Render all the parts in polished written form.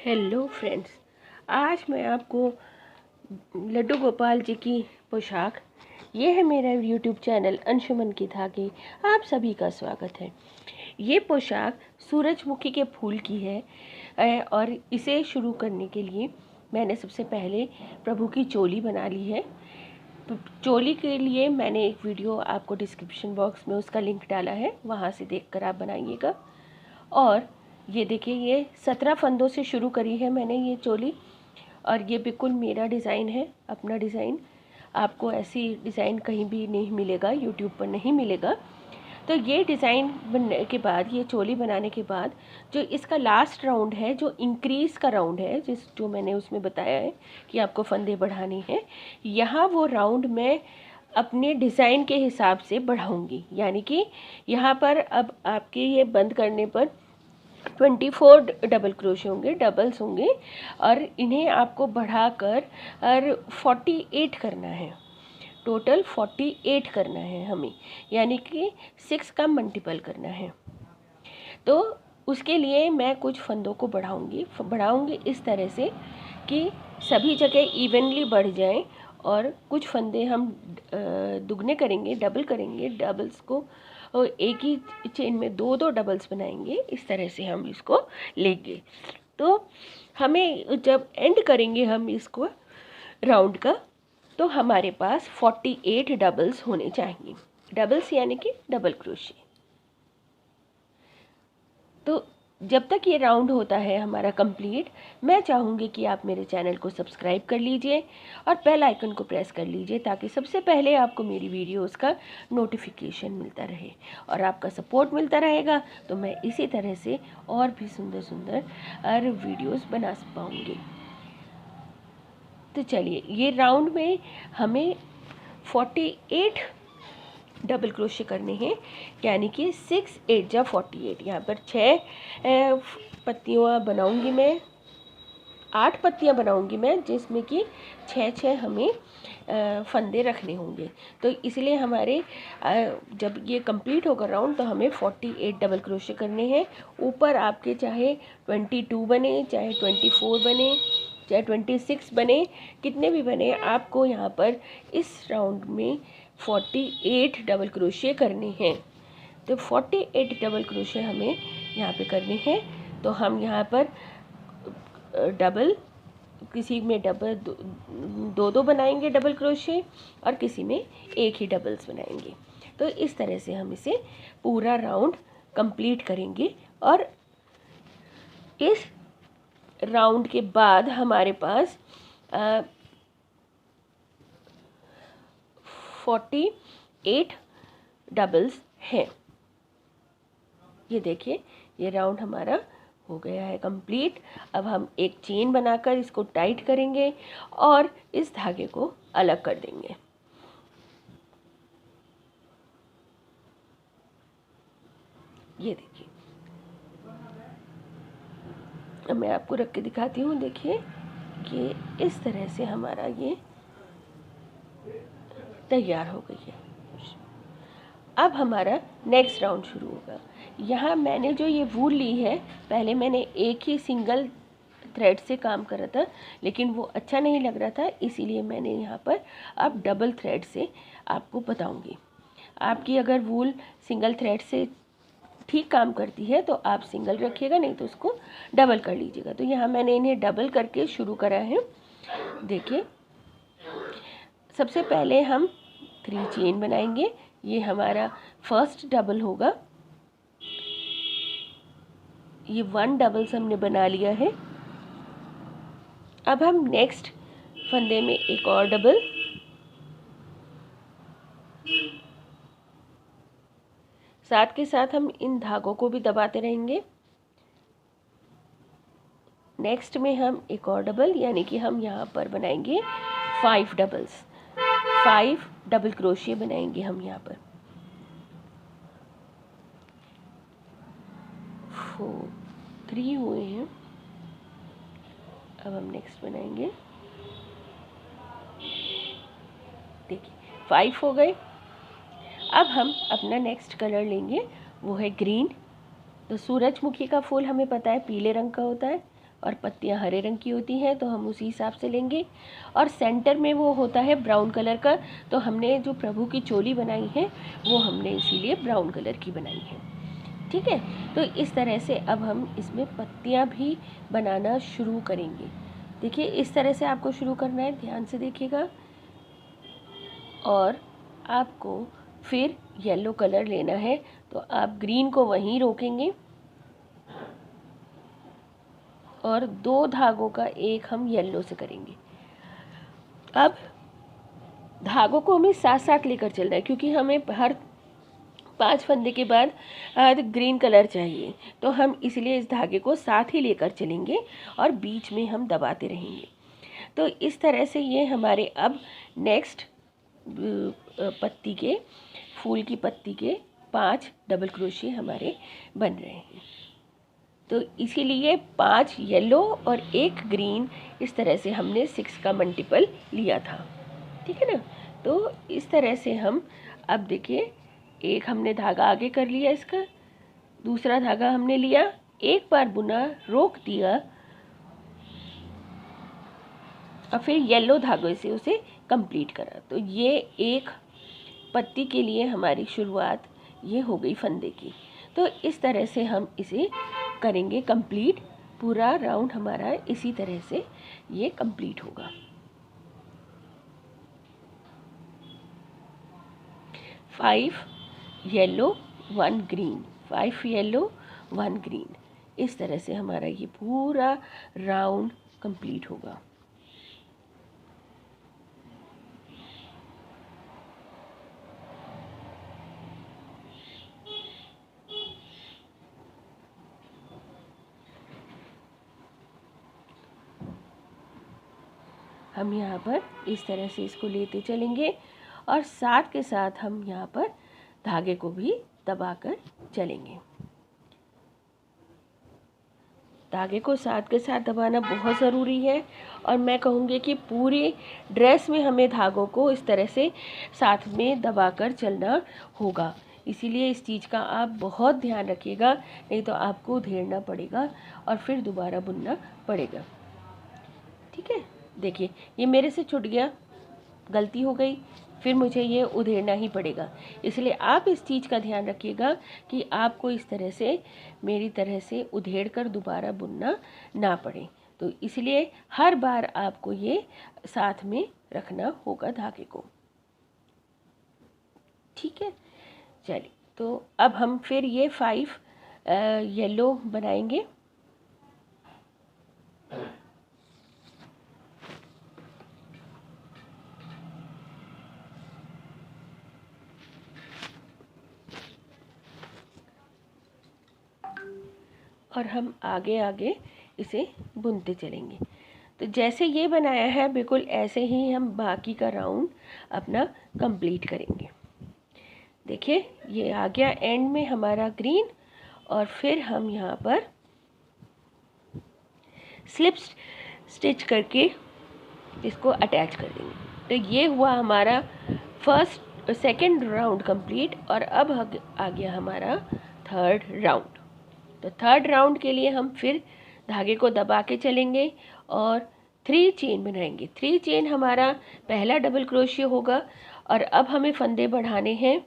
Hello friends, आज मैं आपको लड्डू गोपाल जी की पोशाक, ये है मेरा यूट्यूब चैनल अंशुमन की धागे, आप सभी का स्वागत है। ये पोशाक सूरजमुखी के फूल की है और इसे शुरू करने के लिए मैंने सबसे पहले प्रभु की चोली बना ली है। चोली के लिए मैंने एक वीडियो आपको डिस्क्रिप्शन बॉक्स में उसका लिंक डाला है, वहाँ से देखकर आप बनाइएगा। और ये देखिए, ये 17 फंदों से शुरू करी है मैंने ये चोली, और ये बिल्कुल मेरा डिज़ाइन है, अपना डिज़ाइन। आपको ऐसी डिज़ाइन कहीं भी नहीं मिलेगा, यूट्यूब पर नहीं मिलेगा। तो ये डिज़ाइन बनने के बाद, ये चोली बनाने के बाद, जो इसका लास्ट राउंड है, जो इंक्रीज़ का राउंड है, जो मैंने उसमें बताया है कि आपको फंदे बढ़ाने हैं, यहाँ वो राउंड मैं अपने डिज़ाइन के हिसाब से बढ़ाऊंगी। यानी कि यहाँ पर अब आपके ये बंद करने पर 24 डबल क्रोशे होंगे, डबल्स होंगे, और इन्हें आपको बढ़ाकर और 48 करना है। टोटल 48 करना है हमें, यानी कि 6 का मल्टीपल करना है। तो उसके लिए मैं कुछ फंदों को बढ़ाऊंगी इस तरह से कि सभी जगह इवनली बढ़ जाएं, और कुछ फंदे हम दुगने करेंगे, डबल करेंगे, डबल्स को एक ही चेन में दो दो डबल्स बनाएंगे। इस तरह से हम इसको लेंगे। तो हमें जब एंड करेंगे हम इसको राउंड का, तो हमारे पास 48 डबल्स होने चाहिए। डबल्स यानी कि डबल क्रोशे। तो जब तक ये राउंड होता है हमारा कंप्लीट, मैं चाहूँगी कि आप मेरे चैनल को सब्सक्राइब कर लीजिए और बेल आइकन को प्रेस कर लीजिए, ताकि सबसे पहले आपको मेरी वीडियोस का नोटिफिकेशन मिलता रहे। और आपका सपोर्ट मिलता रहेगा तो मैं इसी तरह से और भी सुंदर सुंदर वीडियोस बना पाऊँगी। तो चलिए, ये राउंड में हमें 48 डबल क्रोशे करने हैं, यानी कि 6 8 जा 48। यहाँ पर 6 पत्तियाँ बनाऊंगी मैं, 8 पत्तियाँ बनाऊंगी मैं, जिसमें कि 6 हमें फंदे रखने होंगे। तो इसलिए हमारे जब ये कंप्लीट होगा राउंड, तो हमें 48 डबल क्रोशे करने हैं। ऊपर आपके चाहे 22 बने, चाहे 24 बने, चाहे 26 बने, कितने भी बने, आपको यहाँ पर इस राउंड में 48 डबल क्रोशे करने हैं। तो 48 डबल क्रोशे हमें यहाँ पे करने हैं। तो हम यहाँ पर डबल, किसी में डबल दो दो बनाएंगे डबल क्रोशे, और किसी में एक ही डबल्स बनाएंगे। तो इस तरह से हम इसे पूरा राउंड कंप्लीट करेंगे। और इस राउंड के बाद हमारे पास 48 डबल्स हैं। ये देखिए, ये राउंड हमारा हो गया है कंप्लीट। अब हम एक चेन बनाकर इसको टाइट करेंगे और इस धागे को अलग कर देंगे। ये देखिए, अब मैं आपको रख के दिखाती हूँ। देखिए कि इस तरह से हमारा ये तैयार हो गई है। अब हमारा नेक्स्ट राउंड शुरू होगा। यहाँ मैंने जो ये वूल ली है, पहले मैंने एक ही सिंगल थ्रेड से काम करा था, लेकिन वो अच्छा नहीं लग रहा था, इसीलिए मैंने यहाँ पर अब डबल थ्रेड से आपको बताऊँगी। आपकी अगर वूल सिंगल थ्रेड से ठीक काम करती है तो आप सिंगल रखिएगा, नहीं तो उसको डबल कर लीजिएगा। तो यहाँ मैंने इन्हें डबल करके शुरू करा है। देखिए, सबसे पहले हम 3 चेन बनाएंगे। ये हमारा फर्स्ट डबल होगा। ये 1 डबल्स हमने बना लिया है। अब हम नेक्स्ट फंदे में एक और डबल, साथ के साथ हम इन धागों को भी दबाते रहेंगे। नेक्स्ट में हम एक और डबल, यानी कि हम यहाँ पर बनाएंगे 5 डबल्स, 5 डबल क्रोशिया बनाएंगे हम यहाँ पर। 3 हुए हैं। अब हम नेक्स्ट बनाएंगे। देखिए, 5 हो गए। अब हम अपना नेक्स्ट कलर लेंगे, वो है ग्रीन। तो सूरजमुखी का फूल हमें पता है पीले रंग का होता है, और पत्तियां हरे रंग की होती हैं तो हम उसी हिसाब से लेंगे। और सेंटर में वो होता है ब्राउन कलर का, तो हमने जो प्रभु की चोली बनाई है वो हमने इसीलिए ब्राउन कलर की बनाई है। ठीक है, तो इस तरह से अब हम इसमें पत्तियां भी बनाना शुरू करेंगे। देखिए इस तरह से आपको शुरू करना है, ध्यान से देखिएगा। और आपको फिर येलो कलर लेना है, तो आप ग्रीन को वहीं रोकेंगे और 2 धागों का एक हम येलो से करेंगे। अब धागों को हमें साथ साथ लेकर चलना है, क्योंकि हमें हर 5 फंदे के बाद ग्रीन कलर चाहिए, तो हम इसलिए इस धागे को साथ ही लेकर चलेंगे और बीच में हम दबाते रहेंगे। तो इस तरह से ये हमारे अब नेक्स्ट पत्ती के, फूल की पत्ती के 5 डबल क्रोशे हमारे बन रहे हैं। तो इसीलिए 5 येलो और 1 ग्रीन, इस तरह से हमने 6 का मल्टीपल लिया था। ठीक है ना, तो इस तरह से हम अब देखिए, एक हमने धागा आगे कर लिया इसका, दूसरा धागा हमने लिया, एक बार बुना, रोक दिया और फिर येलो धागों से उसे कंप्लीट करा। तो ये एक पत्ती के लिए हमारी शुरुआत ये हो गई फंदे की। तो इस तरह से हम इसे करेंगे कंप्लीट, पूरा राउंड हमारा इसी तरह से ये कंप्लीट होगा। 5 येलो 1 ग्रीन, 5 येलो 1 ग्रीन, इस तरह से हमारा ये पूरा राउंड कंप्लीट होगा। हम यहाँ पर इस तरह से इसको लेते चलेंगे और साथ के साथ हम यहाँ पर धागे को भी दबाकर चलेंगे। धागे को साथ के साथ दबाना बहुत ज़रूरी है, और मैं कहूँगी कि पूरी ड्रेस में हमें धागों को इस तरह से साथ में दबाकर चलना होगा। इसीलिए इस चीज़ का आप बहुत ध्यान रखिएगा, नहीं तो आपको उधेड़ना पड़ेगा और फिर दोबारा बुनना पड़ेगा। ठीक है, देखिए ये मेरे से छूट गया, गलती हो गई, फिर मुझे ये उधेड़ना ही पड़ेगा। इसलिए आप इस चीज़ का ध्यान रखिएगा कि आपको इस तरह से मेरी तरह से उधेड़ कर दोबारा बुनना ना पड़े। तो इसलिए हर बार आपको ये साथ में रखना होगा धागे को। ठीक है, चलिए तो अब हम फिर ये 5 येलो बनाएंगे। और हम आगे आगे इसे बुनते चलेंगे। तो जैसे ये बनाया है बिल्कुल ऐसे ही हम बाकी का राउंड अपना कंप्लीट करेंगे। देखिए ये आ गया एंड में हमारा ग्रीन, और फिर हम यहाँ पर स्लिप स्टिच करके इसको अटैच कर देंगे। तो ये हुआ हमारा सेकंड राउंड कंप्लीट, और अब आ गया हमारा थर्ड राउंड। तो थर्ड राउंड के लिए हम फिर धागे को दबा के चलेंगे और 3 चेन बनाएंगे। 3 चेन हमारा पहला डबल क्रोशिया होगा, और अब हमें फंदे बढ़ाने हैं।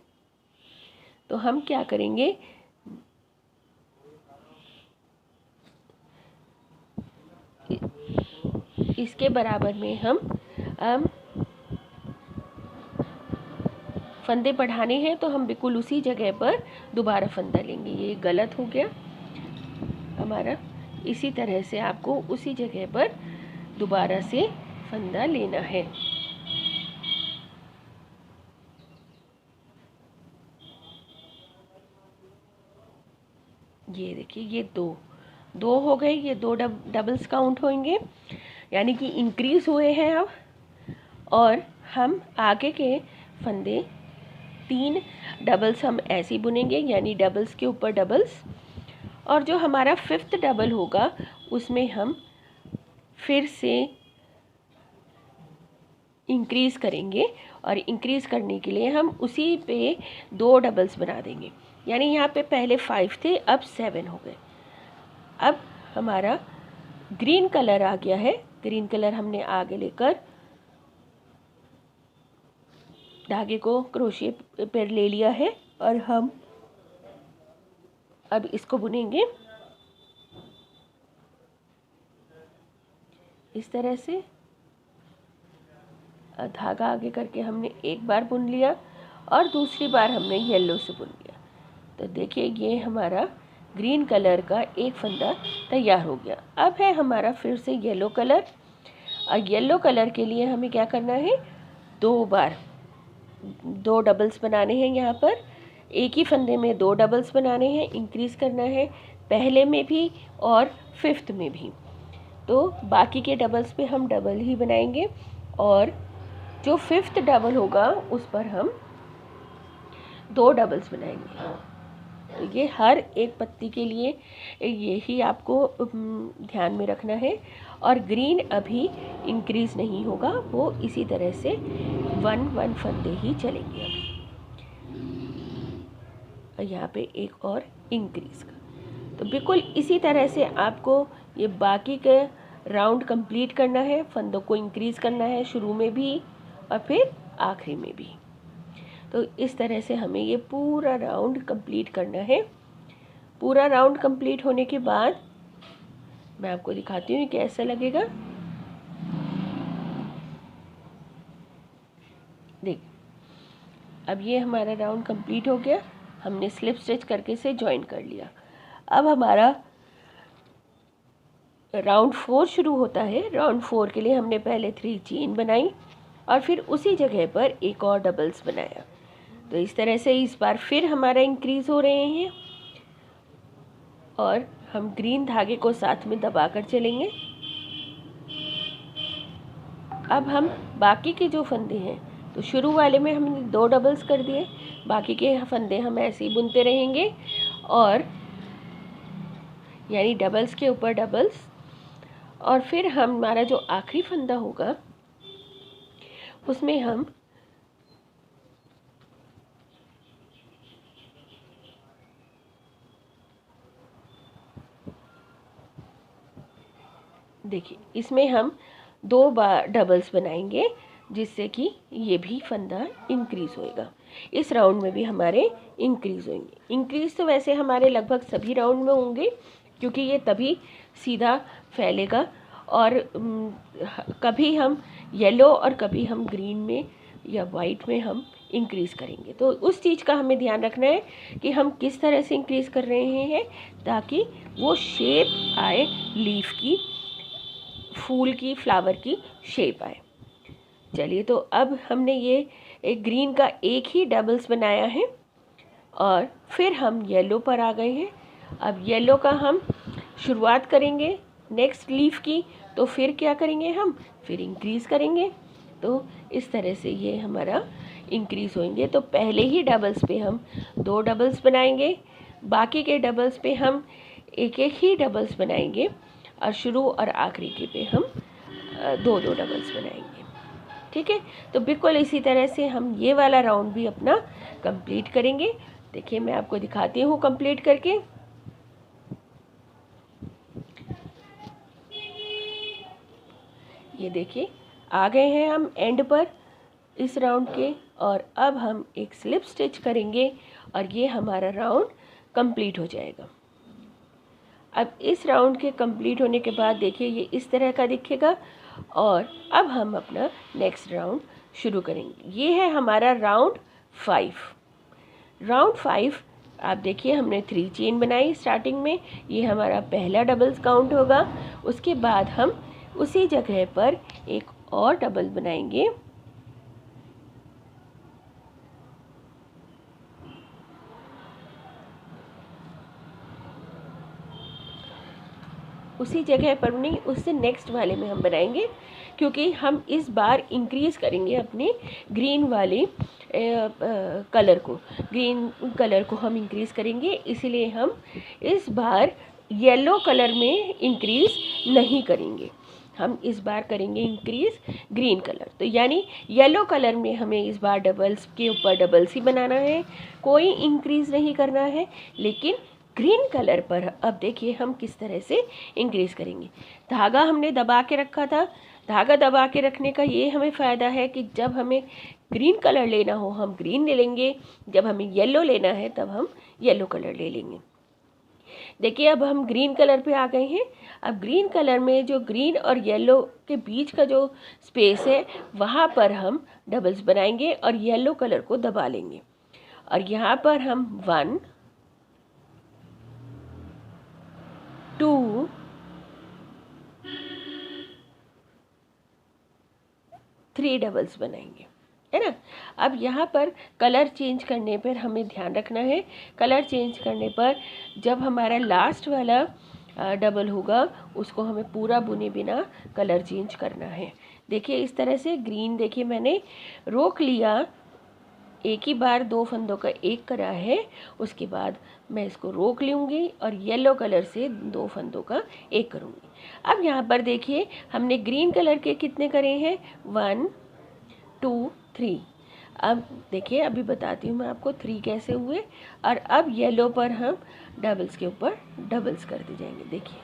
तो हम क्या करेंगे, इसके बराबर में हम फंदे बढ़ाने हैं, तो हम बिल्कुल उसी जगह पर दोबारा फंदा लेंगे। ये गलत हो गया हमारा, इसी तरह से आपको उसी जगह पर दोबारा से फंदा लेना है। ये देखिए ये दो हो गए, ये 2 डबल्स काउंट होंगे, यानी कि इंक्रीज हुए हैं अब। और हम आगे के फंदे 3 डबल्स हम ऐसे बुनेंगे, यानी डबल्स के ऊपर डबल्स। और जो हमारा 5th डबल होगा उसमें हम फिर से इंक्रीज़ करेंगे, और इंक्रीज़ करने के लिए हम उसी पे 2 डबल्स बना देंगे। यानी यहाँ पे पहले 5 थे, अब 7 हो गए। अब हमारा ग्रीन कलर आ गया है, ग्रीन कलर हमने आगे लेकर धागे को क्रोशिया पर ले लिया है और हम अब इसको बुनेंगे इस तरह से। धागा आगे करके हमने एक बार बुन लिया और दूसरी बार हमने येलो से बुन लिया। तो देखिए ये हमारा ग्रीन कलर का एक फंदा तैयार हो गया। अब है हमारा फिर से येलो कलर, और येलो कलर के लिए हमें क्या करना है, दो डबल्स बनाने हैं। यहाँ पर एक ही फंदे में 2 डबल्स बनाने हैं, इंक्रीज़ करना है पहले में भी और 5th में भी। तो बाकी के डबल्स पे हम डबल ही बनाएंगे और जो 5th डबल होगा उस पर हम 2 डबल्स बनाएंगे। तो ये हर एक पत्ती के लिए यही आपको ध्यान में रखना है। और ग्रीन अभी इंक्रीज़ नहीं होगा, वो इसी तरह से 1 फंदे ही चलेंगे अभी। और यहाँ पे एक और इंक्रीज़ का। तो बिल्कुल इसी तरह से आपको ये बाकी के राउंड कंप्लीट करना है, फंदों को इंक्रीज़ करना है शुरू में भी और फिर आखिरी में भी। तो इस तरह से हमें ये पूरा राउंड कंप्लीट करना है। पूरा राउंड कंप्लीट होने के बाद मैं आपको दिखाती हूँ कैसा लगेगा। देख, अब ये हमारा राउंड कंप्लीट हो गया, हमने स्लिप स्टिच करके से जॉइन कर लिया। अब हमारा राउंड 4 शुरू होता है। राउंड 4 के लिए हमने पहले 3 चेन बनाई और फिर उसी जगह पर एक और डबल्स बनाया। तो इस तरह से इस बार फिर हमारा इंक्रीज़ हो रहे हैं और हम ग्रीन धागे को साथ में दबाकर चलेंगे। अब हम बाकी के जो फंदे हैं, तो शुरू वाले में हमने 2 डबल्स कर दिए, बाकी के फंदे हम ऐसे ही बुनते रहेंगे और यानी डबल्स के ऊपर डबल्स। और फिर हमारा जो आखिरी फंदा होगा उसमें हम देखिए इसमें हम 2 बार डबल्स बनाएंगे जिससे कि ये भी फंदा इंक्रीज़ होएगा। इस राउंड में भी हमारे इंक्रीज़ होंगे। इंक्रीज़ तो वैसे हमारे लगभग सभी राउंड में होंगे क्योंकि ये तभी सीधा फैलेगा। और कभी हम येलो और कभी हम ग्रीन में या वाइट में हम इंक्रीज़ करेंगे। तो उस चीज़ का हमें ध्यान रखना है कि हम किस तरह से इंक्रीज़ कर रहे हैं ताकि वो शेप आए, लीफ की, फूल की, फ्लावर की शेप आए। चलिए, तो अब हमने ये एक ग्रीन का एक ही डबल्स बनाया है और फिर हम येलो पर आ गए हैं। अब येलो का हम शुरुआत करेंगे नेक्स्ट लीफ की, तो फिर क्या करेंगे, हम फिर इंक्रीज़ करेंगे। तो इस तरह से ये हमारा इंक्रीज़ होंगे। तो पहले ही डबल्स पे हम 2 डबल्स बनाएंगे, बाकी के डबल्स पे हम एक एक ही डबल्स बनाएंगे और शुरू और आखिरी के पे हम 2 डबल्स बनाएंगे। ठीक है, तो बिल्कुल इसी तरह से हम ये वाला राउंड भी अपना कंप्लीट करेंगे। देखिए मैं आपको दिखाती हूँ कंप्लीट करके। ये देखिए आ गए हैं हम एंड पर इस राउंड के, और अब हम एक स्लिप स्टिच करेंगे और ये हमारा राउंड कंप्लीट हो जाएगा। अब इस राउंड के कंप्लीट होने के बाद देखिए ये इस तरह का दिखेगा और अब हम अपना नेक्स्ट राउंड शुरू करेंगे। ये है हमारा राउंड 5। राउंड 5 आप देखिए हमने 3 चेन बनाई स्टार्टिंग में, ये हमारा पहला डबल्स काउंट होगा। उसके बाद हम उसी जगह पर एक और डबल बनाएंगे, उसी जगह पर नहीं, उससे नेक्स्ट वाले में हम बनाएंगे क्योंकि हम इस बार इंक्रीज़ करेंगे अपने ग्रीन वाले कलर को, ग्रीन कलर को हम इंक्रीज़ करेंगे। इसीलिए हम इस बार येलो कलर में इंक्रीज़ नहीं करेंगे, हम इस बार करेंगे इंक्रीज़ ग्रीन कलर। तो यानी येलो कलर में हमें इस बार डबल्स के ऊपर डबल्स ही बनाना है, कोई इंक्रीज़ नहीं करना है, लेकिन ग्रीन कलर पर अब देखिए हम किस तरह से इंक्रीज करेंगे। धागा हमने दबा के रखा था। धागा दबा के रखने का ये हमें फ़ायदा है कि जब हमें ग्रीन कलर लेना हो हम ग्रीन ले लेंगे, जब हमें येलो लेना है तब हम येलो कलर ले लेंगे। देखिए अब हम ग्रीन कलर पे आ गए हैं। अब ग्रीन कलर में जो ग्रीन और येलो के बीच का जो स्पेस है वहाँ पर हम डबल्स बनाएंगे और येलो कलर को दबा लेंगे और यहाँ पर हम 1 2 3 डबल्स बनाएंगे, है ना। अब यहाँ पर कलर चेंज करने पर हमें ध्यान रखना है। कलर चेंज करने पर जब हमारा लास्ट वाला डबल होगा उसको हमें पूरा बुने बिना कलर चेंज करना है। देखिए इस तरह से ग्रीन, देखिए मैंने रोक लिया, एक ही बार 2 फंदों का एक करा है, उसके बाद मैं इसको रोक लूँगी और येलो कलर से 2 फंदों का एक करूँगी। अब यहाँ पर देखिए हमने ग्रीन कलर के कितने करे हैं, 1 2 3। अब देखिए अभी बताती हूँ मैं आपको 3 कैसे हुए। और अब येलो पर हम डबल्स के ऊपर डबल्स करते जाएंगे। देखिए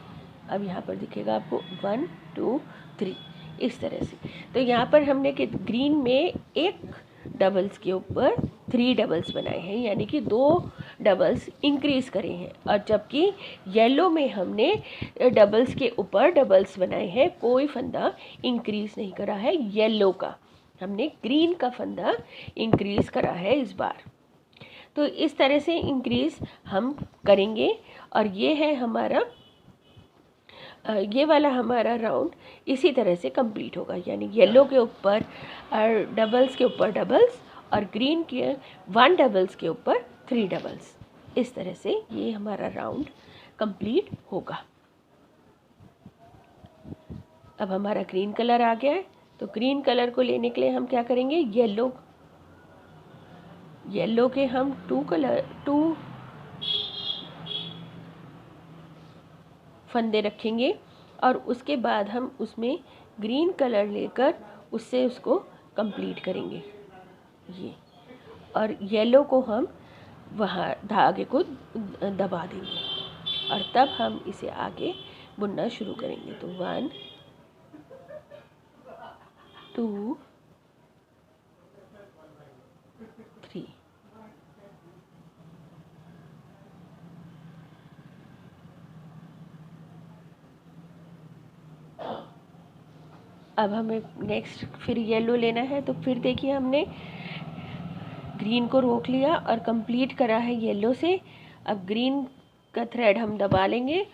अब यहाँ पर दिखेगा आपको 1 2 3 इस तरह से। तो यहाँ पर हमने ग्रीन में एक डबल्स के ऊपर 3 डबल्स बनाए हैं, यानी कि 2 डबल्स इंक्रीज करे हैं। और जबकि येलो में हमने डबल्स के ऊपर डबल्स बनाए हैं, कोई फंदा इंक्रीज नहीं करा है येलो का, हमने ग्रीन का फंदा इंक्रीज करा है इस बार। तो इस तरह से इंक्रीज हम करेंगे और ये है हमारा ये वाला हमारा राउंड इसी तरह से कंप्लीट होगा, यानी येलो के ऊपर डबल्स के ऊपर डबल्स और ग्रीन के 1 डबल्स के ऊपर 3 डबल्स। इस तरह से ये हमारा राउंड कंप्लीट होगा। अब हमारा ग्रीन कलर आ गया है, तो ग्रीन कलर को लेने के लिए हम क्या करेंगे, येलो के हम 2 फंदे रखेंगे और उसके बाद हम उसमें ग्रीन कलर लेकर उससे उसको कंप्लीट करेंगे ये, और येलो को हम वहाँ धागे को दबा देंगे और तब हम इसे आगे बुनना शुरू करेंगे। तो 1 2 3। अब हमें नेक्स्ट फिर येलो लेना है, तो फिर देखिए हमने ग्रीन को रोक लिया और कंप्लीट करा है येलो से। अब ग्रीन का थ्रेड हम दबा लेंगे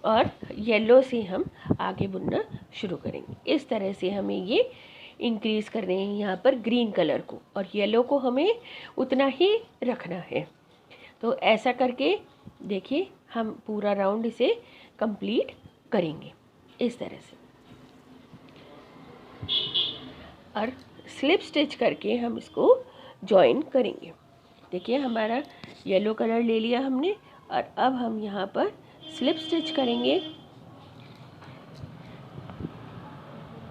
और येलो से हम आगे बुनना शुरू करेंगे। इस तरह से हमें ये इंक्रीज़ कर रहे हैं यहाँ पर ग्रीन कलर को, और येलो को हमें उतना ही रखना है। तो ऐसा करके देखिए हम पूरा राउंड इसे कंप्लीट करेंगे इस तरह से, और स्लिप स्टिच करके हम इसको जॉइन करेंगे। देखिए हमारा येलो कलर ले लिया हमने और अब हम यहाँ पर स्लिप स्टिच करेंगे।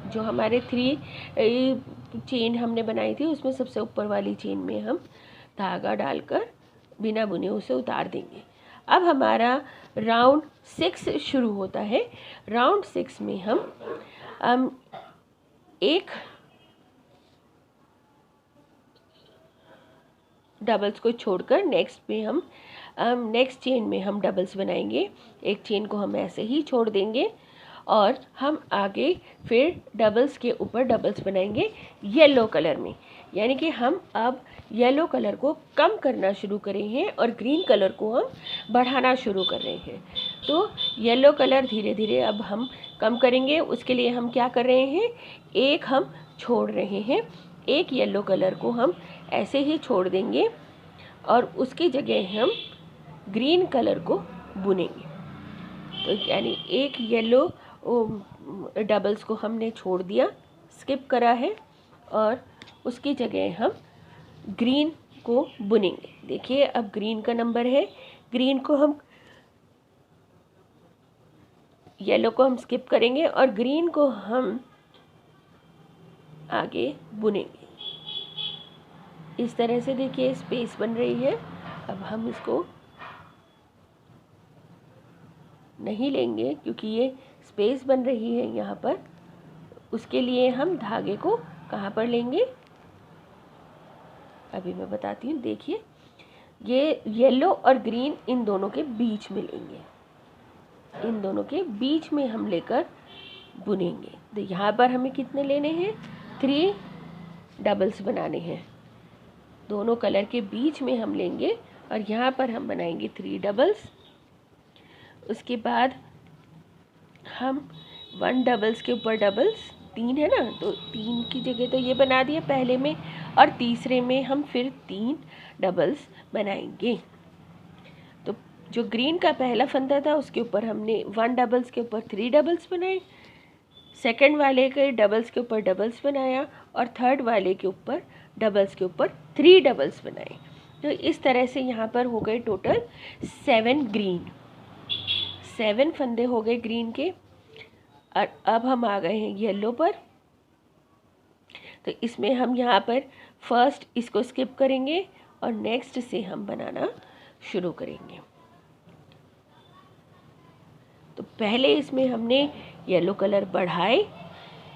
जो हमारे 3 चेन हमने बनाई थी उसमें सबसे ऊपर वाली चेन में हम धागा डालकर बिना बुने उसे उतार देंगे। अब हमारा राउंड 6 शुरू होता है। राउंड 6 में हम एक डबल्स को छोड़कर नेक्स्ट चेन में हम डबल्स बनाएंगे। एक चेन को हम ऐसे ही छोड़ देंगे और हम आगे फिर डबल्स के ऊपर डबल्स बनाएंगे येलो कलर में, यानी कि हम अब येलो कलर को कम करना शुरू करें हैं और ग्रीन कलर को हम बढ़ाना शुरू कर रहे हैं। तो येलो कलर धीरे धीरे अब हम कम करेंगे। उसके लिए हम क्या कर रहे हैं, एक हम छोड़ रहे हैं, एक येलो कलर को हम ऐसे ही छोड़ देंगे और उसकी जगह हम ग्रीन कलर को बुनेंगे। तो यानी एक येलो डबल्स को हमने छोड़ दिया, स्किप करा है, और उसकी जगह हम ग्रीन को बुनेंगे। देखिए अब ग्रीन का नंबर है, ग्रीन को हम येलो को हम स्किप करेंगे और ग्रीन को हम आगे बुनेंगे। इस तरह से देखिए स्पेस बन रही है। अब हम इसको नहीं लेंगे क्योंकि ये स्पेस बन रही है यहाँ पर, उसके लिए हम धागे को कहाँ पर लेंगे अभी मैं बताती हूँ। देखिए, ये येलो और ग्रीन इन दोनों के बीच में लेंगे, इन दोनों के बीच में हम लेकर बुनेंगे। तो यहाँ पर हमें कितने लेने हैं, 3 डबल्स बनाने हैं, दोनों कलर के बीच में हम लेंगे और यहाँ पर हम बनाएंगे 3 डबल्स। उसके बाद हम 1 डबल्स के ऊपर डबल्स, 3 है ना, तो 3 की जगह तो ये बना दिया पहले में, और तीसरे में हम फिर 3 डबल्स बनाएंगे। तो जो ग्रीन का पहला फंदा था उसके ऊपर हमने 1 डबल्स के ऊपर 3 डबल्स बनाए, सेकंड वाले के डबल्स के ऊपर डबल्स बनाया, और थर्ड वाले के ऊपर डबल्स के ऊपर 3 डबल्स बनाए। तो इस तरह से यहाँ पर हो गए टोटल 7 ग्रीन, 7 फंदे हो गए ग्रीन के। और अब हम आ गए हैं येलो पर। तो इसमें हम यहाँ पर फर्स्ट इसको स्किप करेंगे और नेक्स्ट से हम बनाना शुरू करेंगे। तो पहले इसमें हमने येलो कलर बढ़ाए,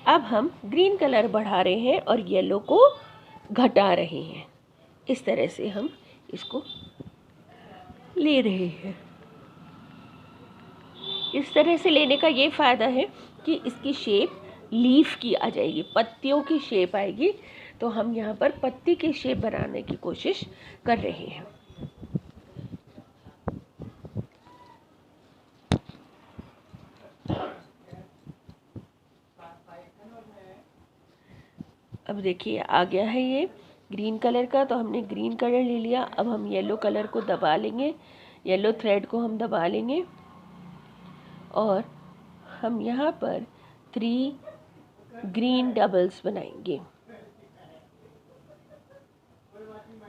अब हम ग्रीन कलर बढ़ा रहे हैं और येलो को घटा रहे हैं। इस तरह से हम इसको ले रहे हैं। इस तरह से लेने का ये फ़ायदा है कि इसकी शेप लीफ की आ जाएगी, पत्तियों की शेप आएगी। तो हम यहाँ पर पत्ती की शेप बनाने की कोशिश कर रहे हैं। अब देखिए आ गया है ये ग्रीन कलर का, तो हमने ग्रीन कलर ले लिया। अब हम येलो कलर को दबा लेंगे, येलो थ्रेड को हम दबा लेंगे और हम यहाँ पर 3 ग्रीन डबल्स बनाएंगे।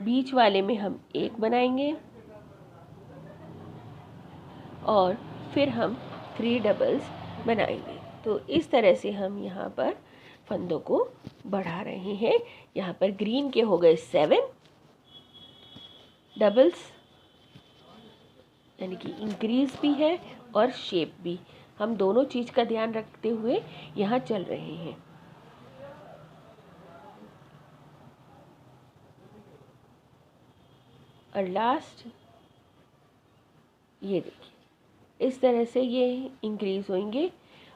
बीच वाले में हम 1 बनाएंगे और फिर हम 3 डबल्स बनाएंगे। तो इस तरह से हम यहाँ पर फंदों को बढ़ा रहे हैं। यहाँ पर ग्रीन के हो गए 7 डबल्स, यानी कि इंक्रीज भी है और शेप भी, हम दोनों चीज़ का ध्यान रखते हुए यहाँ चल रहे हैं। और लास्ट ये देखिए, इस तरह से ये इंक्रीज होंगे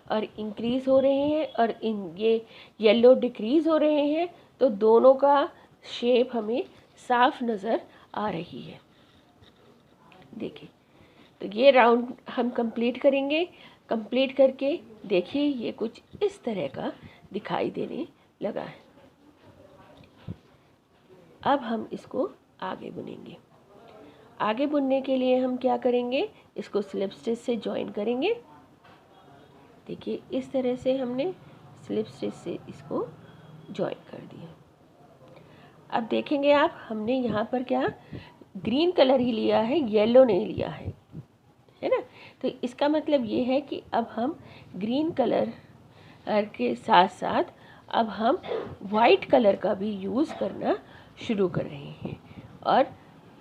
और इंक्रीज हो रहे हैं और ये येलो डिक्रीज हो रहे हैं। तो दोनों का शेप हमें साफ नज़र आ रही है। देखिए, तो ये राउंड हम कंप्लीट करेंगे। कंप्लीट करके देखिए ये कुछ इस तरह का दिखाई देने लगा है। अब हम इसको आगे बुनेंगे। आगे बुनने के लिए हम क्या करेंगे, इसको स्लिप स्टिच से जॉइन करेंगे। देखिए इस तरह से हमने स्लिप स्टिच से इसको जॉइन कर दिया। अब देखेंगे आप, हमने यहाँ पर क्या ग्रीन कलर ही लिया है, येलो नहीं लिया है ना। तो इसका मतलब ये है कि अब हम ग्रीन कलर के साथ साथ अब हम वाइट कलर का भी यूज़ करना शुरू कर रहे हैं। और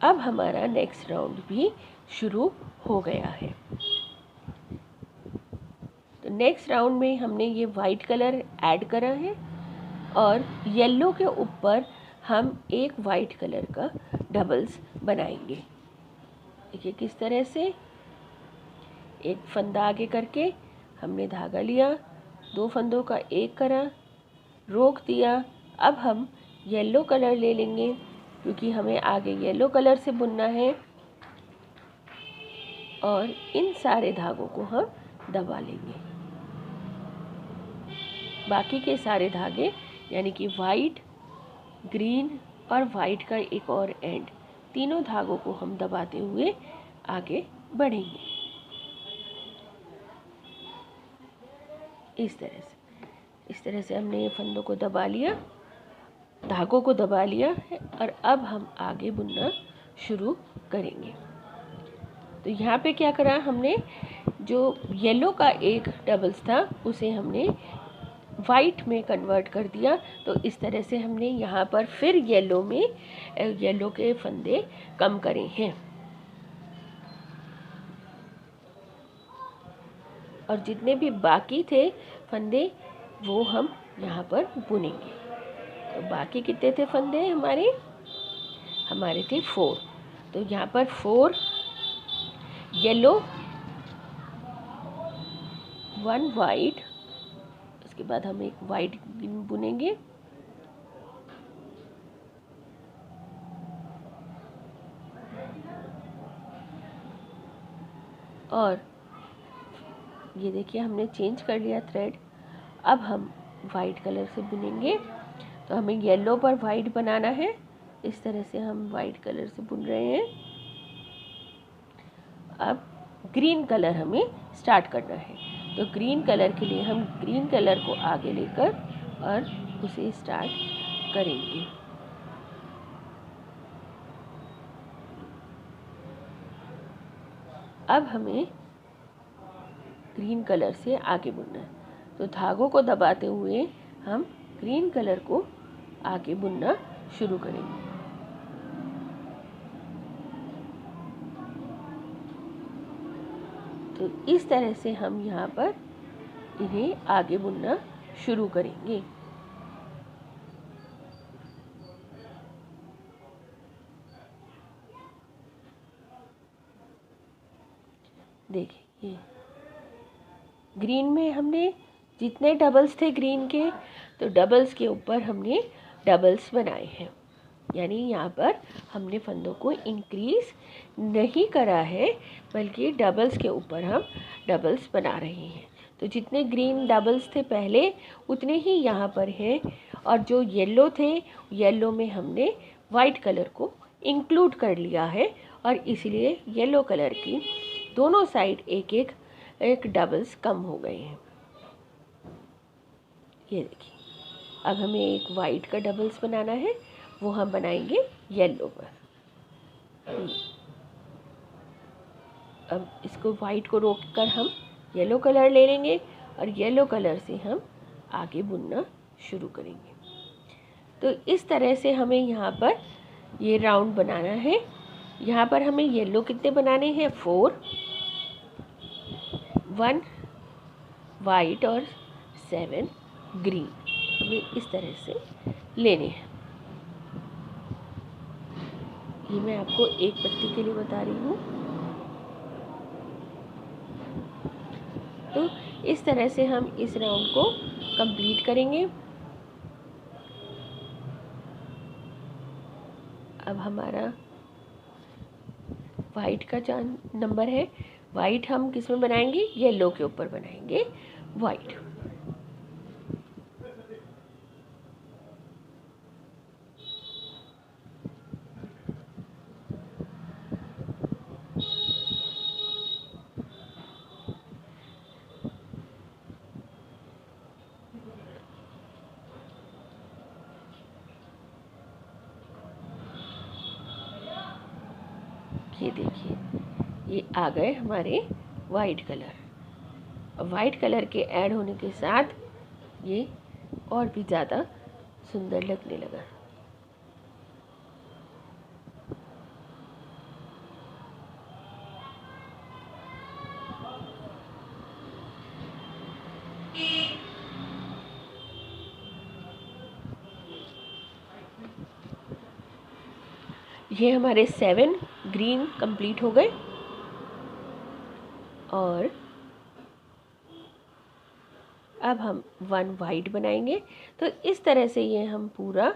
अब हमारा नेक्स्ट राउंड भी शुरू हो गया है। तो नेक्स्ट राउंड में हमने ये वाइट कलर ऐड करा है और येलो के ऊपर हम एक वाइट कलर का डबल्स बनाएंगे। देखिए किस तरह से, एक फंदा आगे करके हमने धागा लिया, 2 फंदों का एक करा, रोक दिया। अब हम येलो कलर ले लेंगे क्योंकि हमें आगे येलो कलर से बुनना है और इन सारे धागों को हम दबा लेंगे। बाकी के सारे धागे यानी कि वाइट, ग्रीन और वाइट का एक और एंड, तीनों धागों को हम दबाते हुए आगे बढ़ेंगे। इस तरह से हमने ये फंदों को दबा लिया, धागों को दबा लिया है और अब हम आगे बुनना शुरू करेंगे। तो यहाँ पे क्या करा हमने, जो येलो का एक डबल्स था उसे हमने वाइट में कन्वर्ट कर दिया। तो इस तरह से हमने यहाँ पर फिर येलो के फंदे कम करे हैं। और जितने भी बाकी थे फंदे वो हम यहाँ पर बुनेंगे। तो बाकी कितने थे फंदे हमारे थे 4। तो यहाँ पर 4 येलो, 1 वाइट, उसके बाद हम एक वाइट बुनेंगे, और ये देखिए हमने चेंज कर लिया थ्रेड। अब हम वाइट कलर से बुनेंगे। तो हमें येलो पर वाइट बनाना है, इस तरह से हम वाइट कलर से बुन रहे हैं। अब ग्रीन कलर हमें स्टार्ट करना है। तो ग्रीन कलर के लिए हम ग्रीन कलर को आगे लेकर और उसे स्टार्ट करेंगे। अब हमें ग्रीन कलर से आगे बुनना है। तो धागों को दबाते हुए हम ग्रीन कलर को आगे बुनना शुरू करेंगे। तो इस तरह से हम यहाँ पर इन्हें आगे बुनना शुरू करेंगे। देखिए ग्रीन में हमने जितने डबल्स थे ग्रीन के, तो डबल्स के ऊपर हमने डबल्स बनाए हैं। यानी यहाँ पर हमने फंदों को इंक्रीज नहीं करा है, बल्कि डबल्स के ऊपर हम डबल्स बना रहे हैं। तो जितने ग्रीन डबल्स थे पहले उतने ही यहाँ पर हैं, और जो येलो थे येलो में हमने वाइट कलर को इंक्लूड कर लिया है, और इसलिए येलो कलर की दोनों साइड एक डबल्स कम हो गए हैं। ये देखिए अब हमें एक वाइट का डबल्स बनाना है, वो हम बनाएंगे येलो पर। अब इसको वाइट को रोककर हम येलो कलर ले लेंगे, और येलो कलर से हम आगे बुनना शुरू करेंगे। तो इस तरह से हमें यहाँ पर ये राउंड बनाना है। यहाँ पर हमें येलो कितने बनाने हैं? 4, 1 वाइट और 7 ग्रीन हमें इस तरह से लेने हैं। ये मैं आपको एक पत्ती के लिए बता रही हूँ। तो इस तरह से हम इस राउंड को कंप्लीट करेंगे। अब हमारा वाइट का जो नंबर है, वाइट हम किस में बनाएंगे? येलो के ऊपर बनाएंगे वाइट। ये देखिए ये आ गए हमारे वाइट कलर। वाइट कलर के ऐड होने के साथ ये और भी ज़्यादा सुंदर लगने लगा। ये हमारे 7 ग्रीन कंप्लीट हो गए, और अब हम 1 वाइट बनाएंगे। तो इस तरह से ये हम पूरा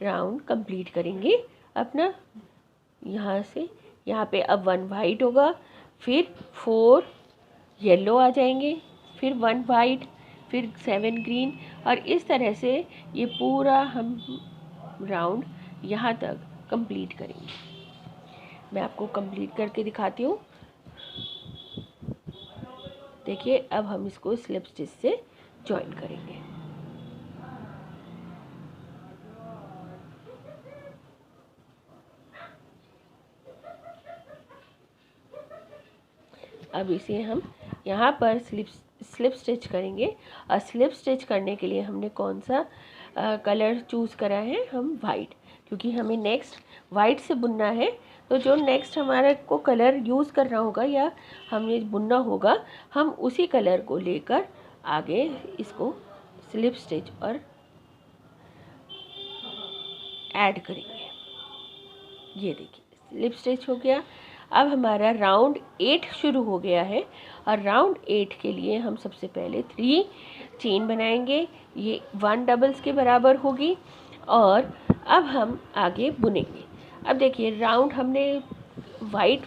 राउंड कंप्लीट करेंगे अपना। यहाँ से यहाँ पे अब 1 वाइट होगा, फिर 4 येलो आ जाएंगे, फिर 1 वाइट, फिर 7 ग्रीन, और इस तरह से ये पूरा हम राउंड यहाँ तक कंप्लीट करेंगे। मैं आपको कंप्लीट करके दिखाती हूँ। देखिए अब हम इसको स्लिप स्टिच से जॉइन करेंगे। अब इसे हम यहाँ पर स्लिप स्टिच करेंगे, और स्लिप स्टिच करने के लिए हमने कौन सा कलर चूज़ करा है? हम वाइट, क्योंकि हमें नेक्स्ट वाइट से बुनना है। तो जो नेक्स्ट हमारे को कलर यूज़ करना होगा या हमें बुनना होगा, हम उसी कलर को लेकर आगे इसको स्लिप स्टिच और ऐड करेंगे। ये देखिए स्लिप स्टिच हो गया। अब हमारा राउंड 8 शुरू हो गया है और राउंड 8 के लिए हम सबसे पहले 3 चेन बनाएंगे। ये 1 डबल्स के बराबर होगी और अब हम आगे बुनेंगे। अब देखिए राउंड हमने वाइट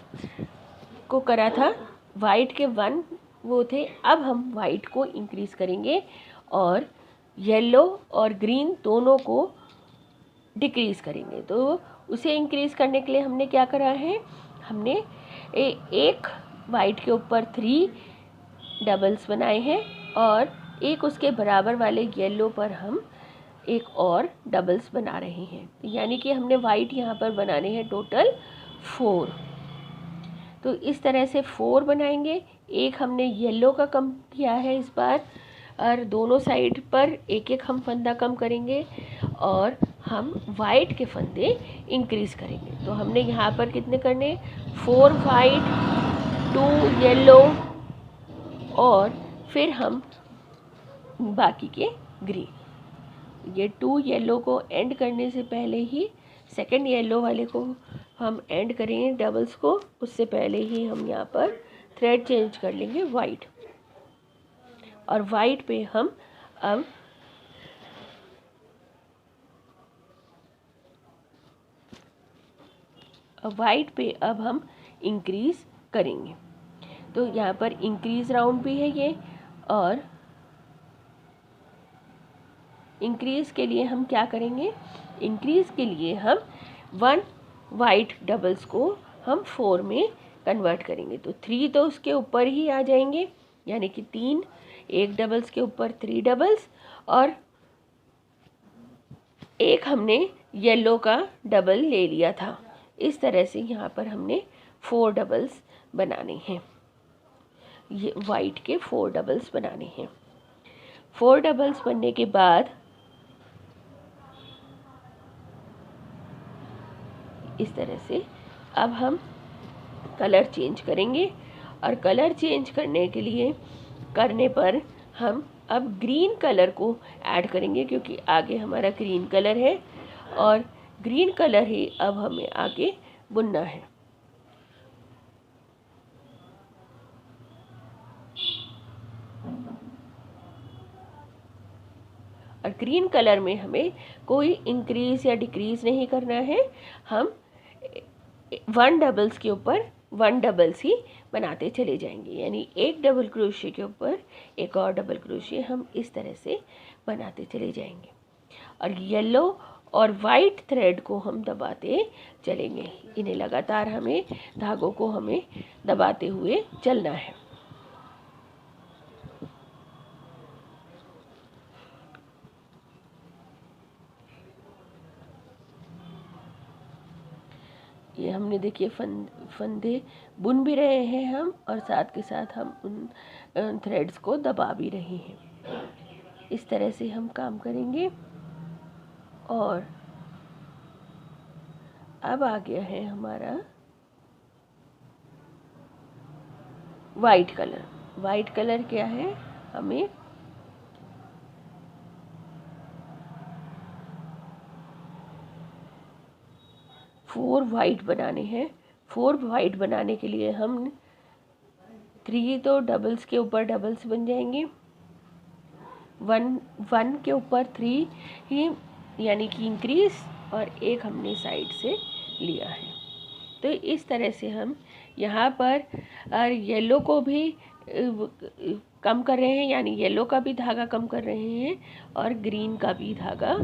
को करा था, वाइट के 1 वो थे, अब हम वाइट को इंक्रीज़ करेंगे और येलो और ग्रीन दोनों को डिक्रीज़ करेंगे। तो उसे इंक्रीज़ करने के लिए हमने क्या करा है, हमने एक वाइट के ऊपर 3 डबल्स बनाए हैं और एक उसके बराबर वाले येलो पर हम एक और डबल्स बना रहे हैं। यानी कि हमने वाइट यहाँ पर बनाने हैं टोटल 4। तो इस तरह से 4 बनाएंगे। एक हमने येलो का कम किया है इस बार और दोनों साइड पर एक एक हम फंदा कम करेंगे और हम वाइट के फंदे इंक्रीज़ करेंगे। तो हमने यहाँ पर कितने करने, 4 वाइट 2 येलो और फिर हम बाकी के ग्रीन। ये 2 येलो को एंड करने से पहले ही सेकंड येलो वाले को हम एंड करेंगे डबल्स को, उससे पहले ही हम यहाँ पर थ्रेड चेंज कर लेंगे वाइट। और वाइट पे हम अब हम इंक्रीज़ करेंगे। तो यहाँ पर इंक्रीज़ राउंड भी है ये, और इंक्रीज़ के लिए हम क्या करेंगे, इंक्रीज़ के लिए हम 1 वाइट डबल्स को हम 4 में कन्वर्ट करेंगे। तो 3 तो उसके ऊपर ही आ जाएंगे, यानी कि 3 एक डबल्स के ऊपर 3 डबल्स और एक हमने येलो का डबल ले लिया था। इस तरह से यहाँ पर हमने 4 डबल्स बनाने हैं, ये वाइट के 4 डबल्स बनाने हैं। 4 डबल्स बनने के बाद इस तरह से अब हम कलर चेंज करेंगे और कलर चेंज करने पर हम अब ग्रीन कलर को ऐड करेंगे, क्योंकि आगे हमारा ग्रीन कलर है और ग्रीन कलर ही अब हमें आगे बुनना है। और ग्रीन कलर में हमें कोई इंक्रीज़ या डिक्रीज़ नहीं करना है, हम 1 डबल्स के ऊपर 1 डबल्स ही बनाते चले जाएंगे। यानी एक डबल क्रोशे के ऊपर एक और डबल क्रोशे हम इस तरह से बनाते चले जाएंगे और येलो और वाइट थ्रेड को हम दबाते चलेंगे। इन्हें लगातार हमें धागों को हमें दबाते हुए चलना है। ये हमने देखिए फंदे बुन भी रहे हैं हम और साथ के साथ हम उन थ्रेड्स को दबा भी रहे हैं। इस तरह से हम काम करेंगे। और अब आ गया है हमारा वाइट कलर। वाइट कलर क्या है, हमें फोर वाइट बनाने हैं। 4 वाइट बनाने के लिए हम 3 तो डबल्स के ऊपर डबल्स बन जाएंगे, 1 के ऊपर 3 ही यानी कि इंक्रीज, और एक हमने साइड से लिया है। तो इस तरह से हम यहाँ पर येलो को भी कम कर रहे हैं, यानी येलो का भी धागा कम कर रहे हैं और ग्रीन का भी धागा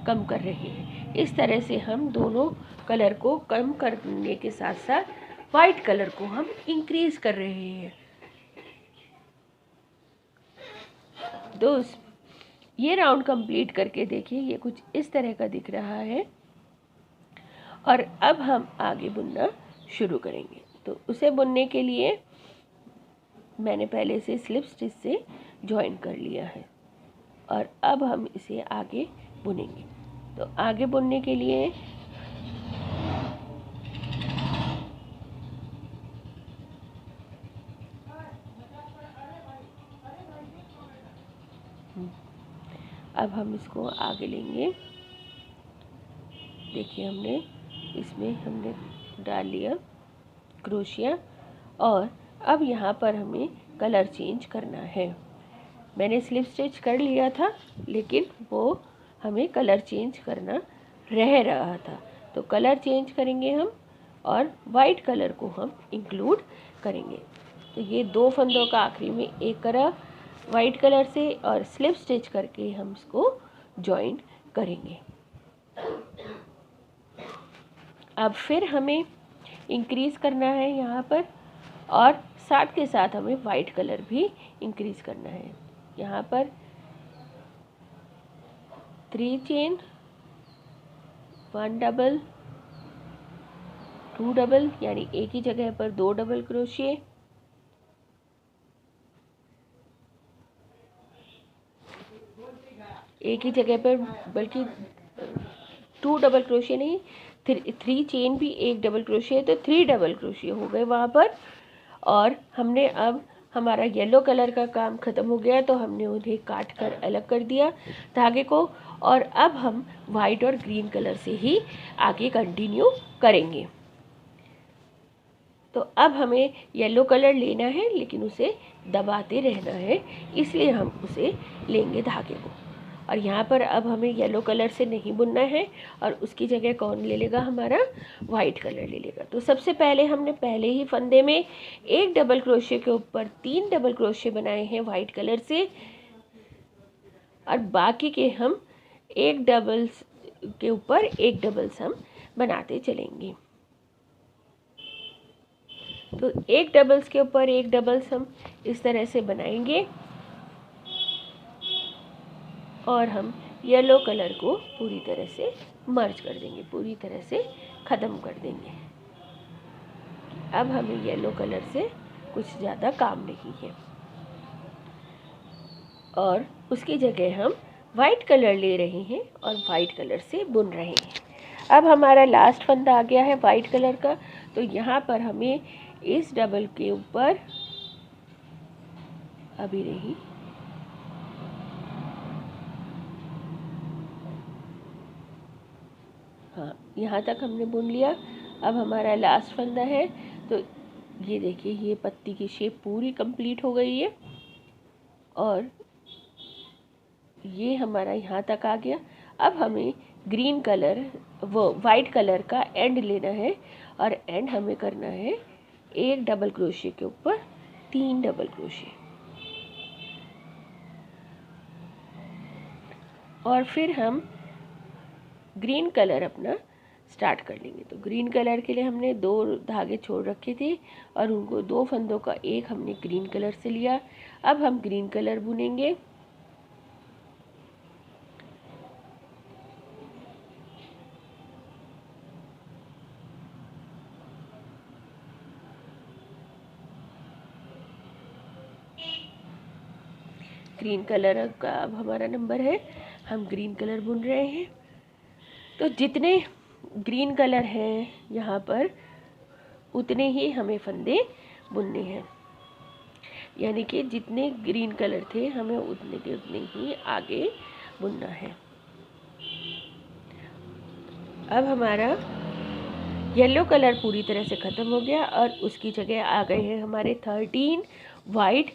कम कर रहे हैं। इस तरह से हम दोनों कलर को कम करने के साथ साथ वाइट कलर को हम इंक्रीज कर रहे हैं। दोस्त ये राउंड कंप्लीट करके देखिए, ये कुछ इस तरह का दिख रहा है और अब हम आगे बुनना शुरू करेंगे। तो उसे बुनने के लिए मैंने पहले से स्लिप स्टिच से जॉइन कर लिया है और अब हम इसे आगे बुनेंगे। तो आगे बुनने के लिए अब हम इसको आगे लेंगे। देखिए इसमें हमने डाल लिया क्रोशिया, और अब यहाँ पर हमें कलर चेंज करना है। मैंने स्लिप स्टिच कर लिया था, लेकिन वो हमें कलर चेंज करना रह रहा था, तो कलर चेंज करेंगे हम और वाइट कलर को हम इंक्लूड करेंगे। तो ये 2 फंदों का आखिरी में एक करा वाइट कलर से और स्लिप स्टिच करके हम इसको जॉइंट करेंगे। अब फिर हमें इंक्रीज़ करना है यहाँ पर, और साथ के साथ हमें वाइट कलर भी इंक्रीज़ करना है। यहाँ पर 3 चेन, 1 डबल, 2 डबल, यानी एक ही जगह पर 2 डबल क्रोशिए, एक ही जगह पर, बल्कि 2 डबल क्रोशिए नहीं, 3 चेन भी 1 डबल क्रोशिए, तो 3 डबल क्रोशिए हो गए वहाँ पर। और हमने अब हमारा येलो कलर का काम ख़त्म हो गया, तो हमने उन्हें काट कर अलग कर दिया धागे को, और अब हम वाइट और ग्रीन कलर से ही आगे कंटिन्यू करेंगे। तो अब हमें येलो कलर लेना है, लेकिन उसे दबाते रहना है, इसलिए हम उसे लेंगे धागे को। और यहाँ पर अब हमें येलो कलर से नहीं बुनना है, और उसकी जगह कौन ले लेगा, हमारा वाइट कलर ले लेगा। तो सबसे पहले हमने पहले ही फंदे में 1 डबल क्रोशिए के ऊपर 3 डबल क्रोशिए बनाए हैं वाइट कलर से, और बाकी के हम 1 डबल्स के ऊपर 1 डबल्स हम बनाते चलेंगे। तो 1 डबल्स के ऊपर 1 डबल्स हम इस तरह से बनाएंगे, और हम येलो कलर को पूरी तरह से मर्ज कर देंगे, पूरी तरह से ख़त्म कर देंगे। अब हमें येलो कलर से कुछ ज़्यादा काम नहीं है, और उसकी जगह हम वाइट कलर ले रहे हैं और वाइट कलर से बुन रहे हैं। अब हमारा लास्ट फंदा आ गया है वाइट कलर का, तो यहाँ पर हमें इस डबल के ऊपर, अभी नहीं, हाँ, यहाँ तक हमने बुन लिया। अब हमारा लास्ट फंदा है, तो ये देखिए ये पत्ती की शेप पूरी कंप्लीट हो गई है, और ये हमारा यहाँ तक आ गया। अब हमें ग्रीन कलर, वो वाइट कलर का एंड लेना है, और एंड हमें करना है 1 डबल क्रोशिए के ऊपर 3 डबल क्रोशिए, और फिर हम ग्रीन कलर अपना स्टार्ट कर लेंगे। तो ग्रीन कलर के लिए हमने 2 धागे छोड़ रखे थे, और उनको 2 फंदों का एक हमने ग्रीन कलर से लिया। अब हम ग्रीन कलर बुनेंगे, ग्रीन कलर का अब हमारा नंबर है, हम ग्रीन कलर बुन रहे हैं। तो जितने ग्रीन कलर हैं यहाँ पर, उतने ही हमें फंदे बुनने हैं, यानी कि जितने ग्रीन कलर थे हमें उतने के उतने ही आगे बुनना है। अब हमारा येलो कलर पूरी तरह से ख़त्म हो गया, और उसकी जगह आ गए हैं हमारे 13 वाइट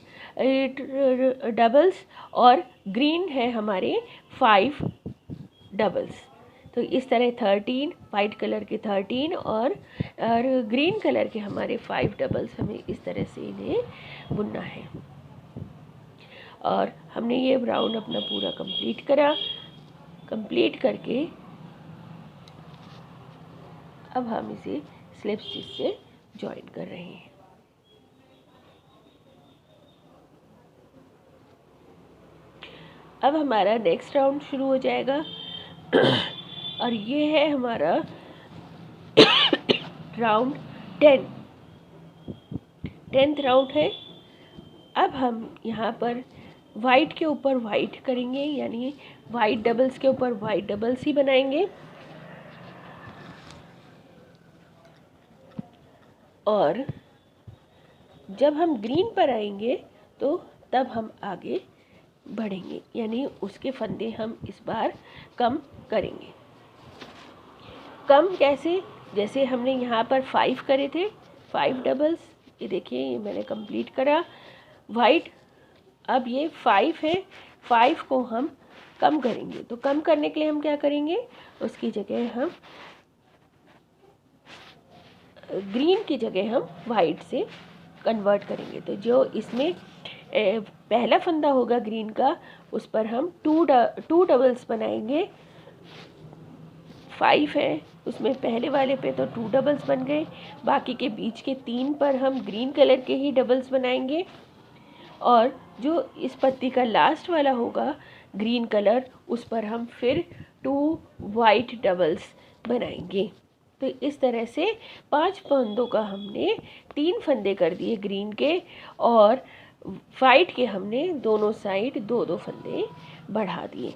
डबल्स, और ग्रीन है हमारे 5 डबल्स। तो इस तरह 13 वाइट कलर के 13 और ग्रीन कलर के हमारे 5 डबल्स, हमें इस तरह से इन्हें बुनना है। और हमने ये राउंड अपना पूरा कंप्लीट करके अब हम इसे स्लिप स्टिच से जॉइन कर रहे हैं। अब हमारा नेक्स्ट राउंड शुरू हो जाएगा, और ये है हमारा राउंड 10th राउंड है। अब हम यहाँ पर वाइट के ऊपर वाइट करेंगे, यानी वाइट डबल्स के ऊपर वाइट डबल्स ही बनाएंगे, और जब हम ग्रीन पर आएंगे तो तब हम आगे बढ़ेंगे, यानी उसके फंदे हम इस बार कम करेंगे। कम कैसे? जैसे हमने यहाँ पर 5 करे थे, 5 डबल्स, ये देखिए ये मैंने कंप्लीट करा वाइट। अब ये 5 है, 5 को हम कम करेंगे। तो कम करने के लिए हम क्या करेंगे, उसकी जगह हम ग्रीन की जगह हम वाइट से कन्वर्ट करेंगे। तो जो इसमें पहला फंदा होगा ग्रीन का, उस पर हम टू डबल्स बनाएंगे। 5 है, उसमें पहले वाले पे तो 2 डबल्स बन गए, बाकी के बीच के 3 पर हम ग्रीन कलर के ही डबल्स बनाएंगे। और जो इस पत्ती का लास्ट वाला होगा ग्रीन कलर, उस पर हम फिर 2 वाइट डबल्स बनाएंगे। तो इस तरह से 5 फंदों का हमने 3 फंदे कर दिए ग्रीन के, और वाइट के हमने दोनों साइड 2-2 फंदे बढ़ा दिए।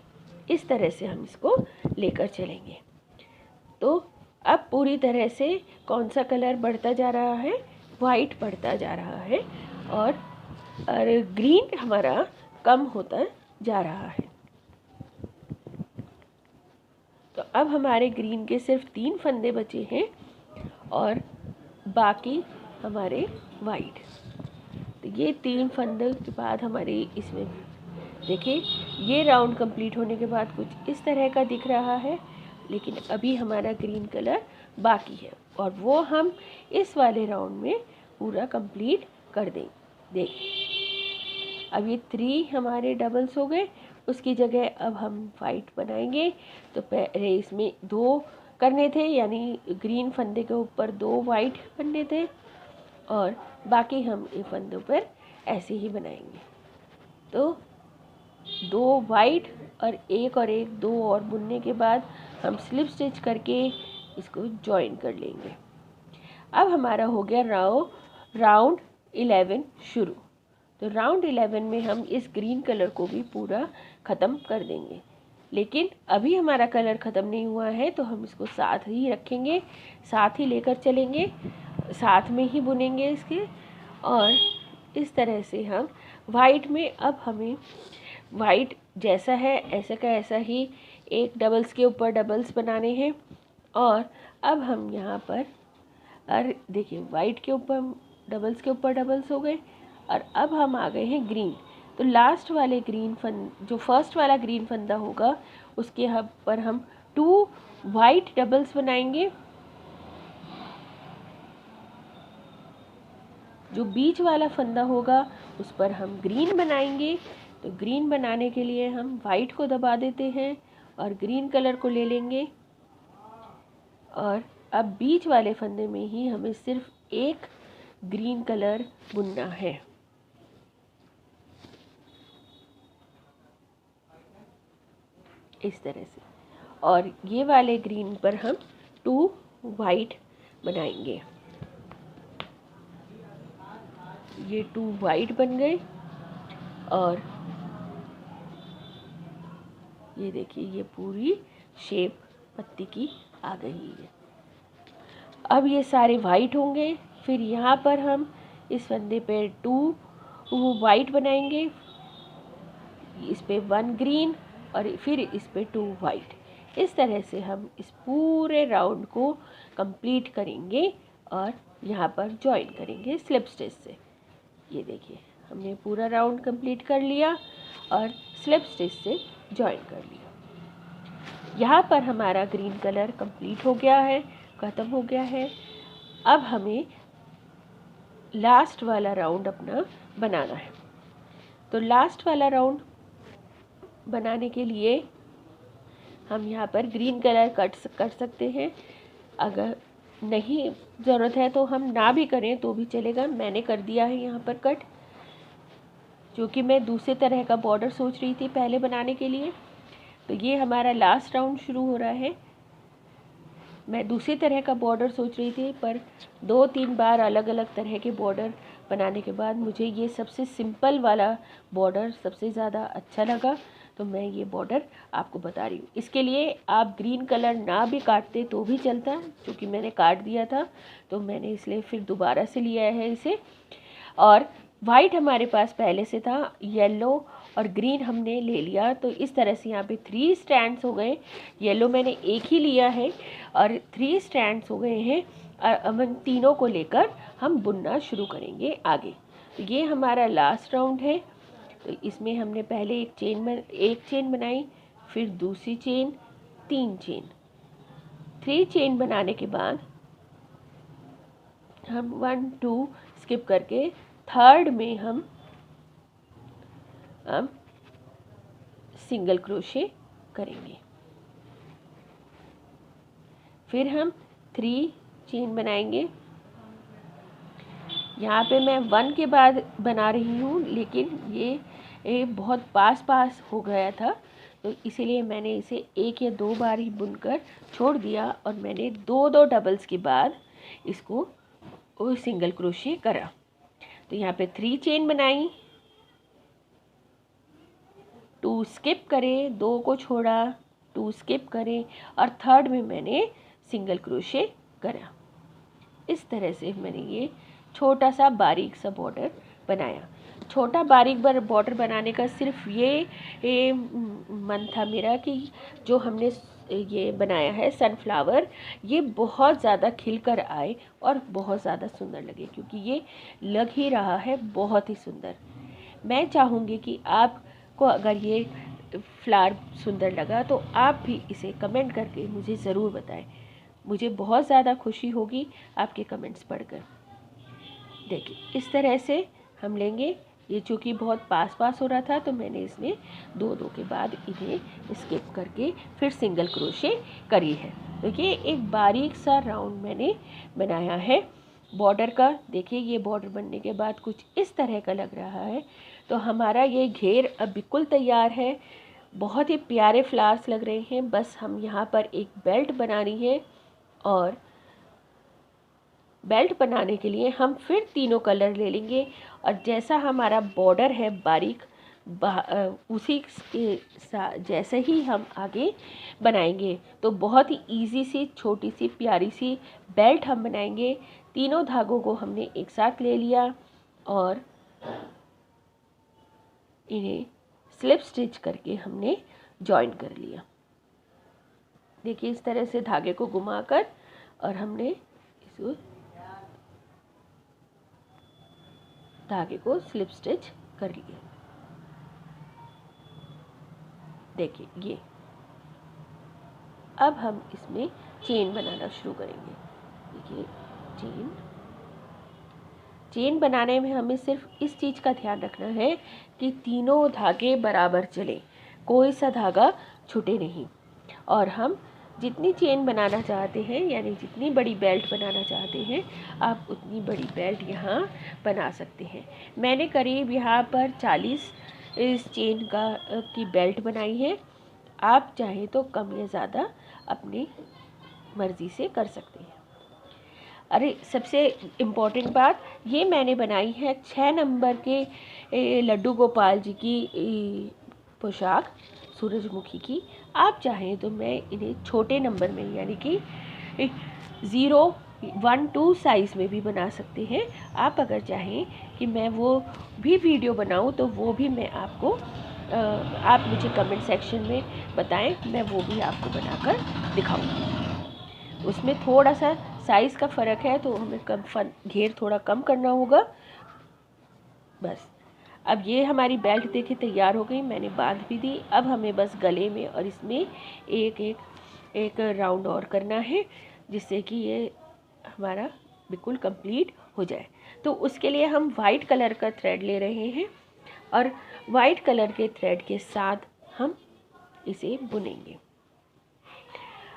इस तरह से हम इसको लेकर चलेंगे। तो अब पूरी तरह से कौन सा कलर बढ़ता जा रहा है, वाइट बढ़ता जा रहा है, और ग्रीन हमारा कम होता जा रहा है। तो अब हमारे ग्रीन के सिर्फ 3 फंदे बचे हैं और बाकी हमारे वाइट। तो ये 3 फंदे के बाद हमारे इसमें देखिए ये राउंड कंप्लीट होने के बाद कुछ इस तरह का दिख रहा है, लेकिन अभी हमारा ग्रीन कलर बाकी है और वो हम इस वाले राउंड में पूरा कंप्लीट कर देंगे। अब ये 3 हमारे डबल्स हो गए, उसकी जगह अब हम वाइट बनाएंगे। तो पहले इसमें 2 करने थे, यानी ग्रीन फंदे के ऊपर 2 वाइट बनने थे, और बाकी हम ये फंदों पर ऐसे ही बनाएंगे। तो 2 वाइट और एक 2 और बुनने के बाद हम स्लिप स्टिच करके इसको जॉइन कर लेंगे। अब हमारा हो गया राउंड 11 शुरू। तो राउंड 11 में हम इस ग्रीन कलर को भी पूरा ख़त्म कर देंगे, लेकिन अभी हमारा कलर ख़त्म नहीं हुआ है, तो हम इसको साथ ही रखेंगे, साथ ही लेकर चलेंगे, साथ में ही बुनेंगे इसके। और इस तरह से हम वाइट में, अब हमें वाइट जैसा है ऐसा का ऐसा ही एक डबल्स के ऊपर डबल्स बनाने हैं। और अब हम यहाँ पर देखिए वाइट के ऊपर डबल्स के ऊपर डबल्स हो गए, और अब हम आ गए हैं ग्रीन। तो लास्ट वाले जो फर्स्ट वाला ग्रीन फंदा होगा उसके पर हम 2 वाइट डबल्स बनाएंगे। जो बीच वाला फंदा होगा उस पर हम ग्रीन बनाएंगे। तो ग्रीन बनाने के लिए हम वाइट को दबा देते हैं और ग्रीन कलर को ले लेंगे, और अब बीच वाले फंदे में ही हमें सिर्फ एक ग्रीन कलर बुनना है। इस तरह से, और ये वाले ग्रीन पर हम 2 वाइट बनाएंगे। ये 2 वाइट बन गए, और ये देखिए ये पूरी शेप पत्ती की आ गई है। अब ये सारे वाइट होंगे, फिर यहाँ पर हम इस फंदे पे 2 वाइट बनाएंगे, इस पे 1 ग्रीन, और फिर इस पे 2 वाइट। इस तरह से हम इस पूरे राउंड को कंप्लीट करेंगे और यहाँ पर जॉइन करेंगे स्लिप स्टिच से। ये देखिए हमने पूरा राउंड कंप्लीट कर लिया और स्लिप स्टिच से जॉइन कर लिया। यहाँ पर हमारा ग्रीन कलर कंप्लीट हो गया है, ख़त्म हो गया है। अब हमें लास्ट वाला राउंड अपना बनाना है। तो लास्ट वाला राउंड बनाने के लिए हम यहाँ पर ग्रीन कलर कर सकते हैं। अगर नहीं ज़रूरत है तो हम ना भी करें तो भी चलेगा। मैंने कर दिया है यहाँ पर कट, क्योंकि मैं दूसरे तरह का बॉर्डर सोच रही थी पहले बनाने के लिए। तो ये हमारा लास्ट राउंड शुरू हो रहा है। मैं दूसरी तरह का बॉर्डर सोच रही थी, पर 2-3 बार अलग अलग तरह के बॉर्डर बनाने के बाद मुझे ये सबसे सिंपल वाला बॉर्डर सबसे ज़्यादा अच्छा लगा, तो मैं ये बॉर्डर आपको बता रही हूँ। इसके लिए आप ग्रीन कलर ना भी काटते तो भी चलता, क्योंकि मैंने काट दिया था तो मैंने इसलिए फिर दोबारा से लिया है इसे। और वाइट हमारे पास पहले से था, येलो और ग्रीन हमने ले लिया। तो इस तरह से यहाँ पे 3 स्ट्रैंड्स हो गए। येलो मैंने एक ही लिया है और 3 स्ट्रैंड्स हो गए हैं। और अब इन तीनों को लेकर हम बुनना शुरू करेंगे आगे। तो ये हमारा लास्ट राउंड है। तो इसमें हमने पहले एक चेन बनाई, फिर दूसरी चेन, 3 चेन, 3 चेन बनाने के बाद हम 1 2 स्किप करके थर्ड में हम अब सिंगल क्रोशे करेंगे। फिर हम 3 चेन बनाएंगे। यहाँ पे मैं 1 के बाद बना रही हूँ, लेकिन ये बहुत पास हो गया था, तो इसीलिए मैंने इसे 1 या 2 बार ही बुनकर छोड़ दिया और मैंने 2 डबल्स के बाद इसको सिंगल क्रोशे करा। तो यहाँ पे 3 चेन बनाई, 2 स्किप करें, 2 को छोड़ा, 2 स्किप करें और थर्ड में मैंने सिंगल क्रोशे करा। इस तरह से मैंने ये छोटा सा बारीक सा बॉर्डर बनाया। छोटा बारीक बॉर्डर बनाने का सिर्फ ये मन था मेरा कि जो हमने ये बनाया है सनफ्लावर, ये बहुत ज़्यादा खिलकर आए और बहुत ज़्यादा सुंदर लगे, क्योंकि ये लग ही रहा है बहुत ही सुंदर। मैं चाहूँगी कि आपको अगर ये फ्लावर सुंदर लगा तो आप भी इसे कमेंट करके मुझे ज़रूर बताएं। मुझे बहुत ज़्यादा खुशी होगी आपके कमेंट्स पढ़कर। देखिए इस तरह से हम लेंगे। ये चूँकि बहुत पास हो रहा था, तो मैंने इसमें 2 के बाद इन्हें स्किप करके फिर सिंगल क्रोशे करी है। तो ये एक बारीक सा राउंड मैंने बनाया है बॉर्डर का। देखिए ये बॉर्डर बनने के बाद कुछ इस तरह का लग रहा है। तो हमारा ये घेर अब बिल्कुल तैयार है। बहुत ही प्यारे फ्लावर्स लग रहे हैं। बस हम यहाँ पर एक बेल्ट बनानी है और बेल्ट बनाने के लिए हम फिर तीनों कलर ले लेंगे और जैसा हमारा बॉर्डर है बारीक उसी जैसे ही हम आगे बनाएंगे। तो बहुत ही इजी सी छोटी सी प्यारी सी बेल्ट हम बनाएंगे। तीनों धागों को हमने एक साथ ले लिया और इन्हें स्लिप स्टिच करके हमने जॉइन कर लिया। देखिए इस तरह से धागे को घुमाकर और हमने इसको धागे को स्लिप स्टिच कर लिए। देखिए ये अब हम इसमें चेन बनाना शुरू करेंगे। देखिए चेन बनाने में हमें सिर्फ इस चीज़ का ध्यान रखना है कि तीनों धागे बराबर चले, कोई सा धागा छूटे नहीं। और हम जितनी चेन बनाना चाहते हैं, यानी जितनी बड़ी बेल्ट बनाना चाहते हैं, आप उतनी बड़ी बेल्ट यहाँ बना सकते हैं। मैंने करीब यहाँ पर 40 इस चेन की बेल्ट बनाई है। आप चाहें तो कम या ज़्यादा अपनी मर्ज़ी से कर सकते हैं। अरे सबसे इम्पोर्टेंट बात, ये मैंने बनाई है 6 नंबर के लड्डू गोपाल जी की पोशाक सूरजमुखी की। आप चाहें तो मैं इन्हें छोटे नंबर में यानी कि 0 1 2 साइज़ में भी बना सकते हैं। आप अगर चाहें कि मैं वो भी वीडियो बनाऊं तो वो भी मैं आपको आप मुझे कमेंट सेक्शन में बताएं, मैं वो भी आपको बनाकर दिखाऊंगी। उसमें थोड़ा सा साइज़ का फ़र्क है तो हमें घेर थोड़ा कम करना होगा। बस अब ये हमारी बेल्ट देखिए तैयार हो गई, मैंने बांध भी दी। अब हमें बस गले में और इसमें एक राउंड और करना है, जिससे कि ये हमारा बिल्कुल कंप्लीट हो जाए। तो उसके लिए हम वाइट कलर का थ्रेड ले रहे हैं और वाइट कलर के थ्रेड के साथ हम इसे बुनेंगे।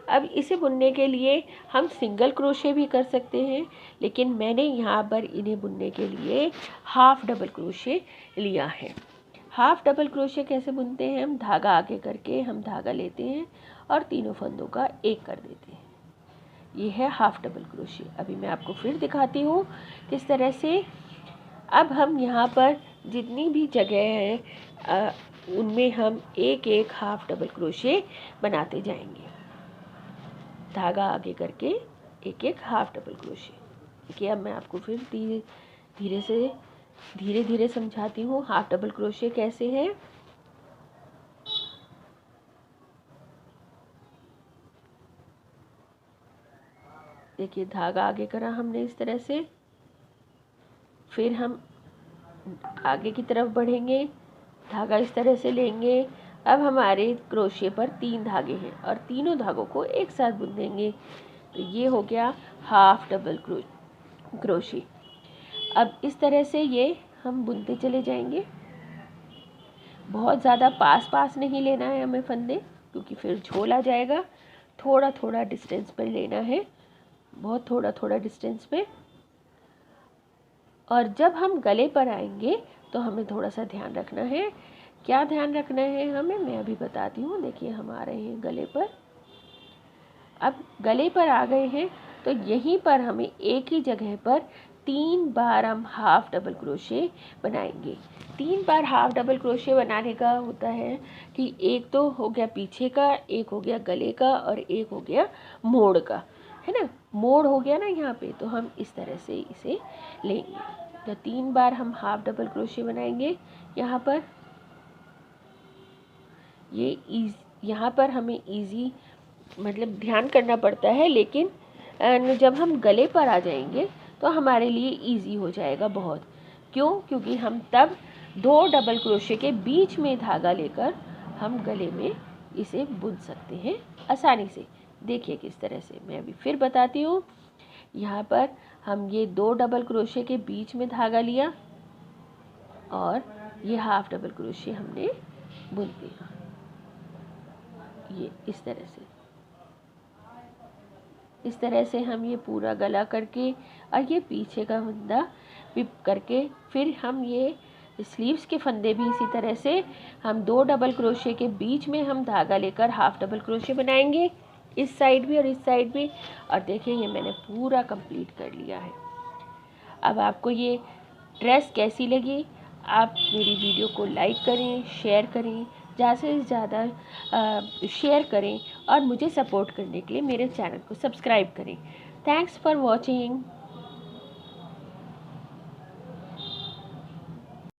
अब इसे बुनने के लिए हम सिंगल क्रोशे भी कर सकते हैं, लेकिन मैंने यहाँ पर इन्हें बुनने के लिए हाफ डबल क्रोशे लिया है। हाफ डबल क्रोशे कैसे बुनते हैं? हम धागा आगे करके हम धागा लेते हैं और तीनों फंदों का एक कर देते हैं। ये है हाफ डबल क्रोशे। अभी मैं आपको फिर दिखाती हूँ किस तरह से। अब हम यहाँ पर जितनी भी जगह है उनमें हम एक हाफ डबल क्रोशे बनाते जाएंगे। धागा आगे करके एक हाफ डबल क्रोशे। देखिए अब मैं आपको फिर धीरे धीरे समझाती हूँ हाफ डबल क्रोशे कैसे है। देखिए धागा आगे करा हमने इस तरह से, फिर हम आगे की तरफ बढ़ेंगे, धागा इस तरह से लेंगे। अब हमारे क्रोशे पर 3 धागे हैं और तीनों धागों को एक साथ बुन देंगे। तो ये हो गया हाफ डबल क्रोशे। अब इस तरह से ये हम बुनते चले जाएंगे। बहुत ज़्यादा पास पास नहीं लेना है हमें फंदे, क्योंकि फिर झोल आ जाएगा। थोड़ा थोड़ा डिस्टेंस पर लेना है, बहुत थोड़ा थोड़ा डिस्टेंस पे। और जब हम गले पर आएंगे तो हमें थोड़ा सा ध्यान रखना है। क्या ध्यान रखना है हमें, मैं अभी बताती हूँ। देखिए हम आ रहे हैं गले पर। अब गले पर आ गए हैं तो यहीं पर हमें एक ही जगह पर 3 बार हम हाफ डबल क्रोशे बनाएंगे। 3 बार हाफ डबल क्रोशे बनाने का होता है कि एक तो हो गया पीछे का, एक हो गया गले का और एक हो गया मोड़ का, है ना। मोड़ हो गया ना यहाँ पे, तो हम इस तरह से इसे लेंगे। तो 3 बार हम हाफ डबल क्रोशे बनाएंगे यहाँ पर। ये यहाँ पर हमें इजी मतलब ध्यान करना पड़ता है, लेकिन जब हम गले पर आ जाएंगे तो हमारे लिए इजी हो जाएगा बहुत। क्यों? क्योंकि हम तब 2 डबल क्रोशे के बीच में धागा लेकर हम गले में इसे बुन सकते हैं आसानी से। देखिए किस तरह से, मैं अभी फिर बताती हूँ। यहाँ पर हम ये 2 डबल क्रोशे के बीच में धागा लिया और ये हाफ डबल क्रोशे हमने बुन दिया, ये इस तरह से। इस तरह से हम ये पूरा गला करके और ये पीछे का फंदा भी करके, फिर हम ये स्लीव्स के फंदे भी इसी तरह से हम 2 डबल क्रोशे के बीच में हम धागा लेकर हाफ डबल क्रोशे बनाएंगे, इस साइड भी और इस साइड भी। और देखिए ये मैंने पूरा कंप्लीट कर लिया है। अब आपको ये ड्रेस कैसी लगी? आप मेरी वीडियो को लाइक करें, शेयर करें, ज़्यादा से ज़्यादा शेयर करें और मुझे सपोर्ट करने के लिए मेरे चैनल को सब्सक्राइब करें। Thanks for watching.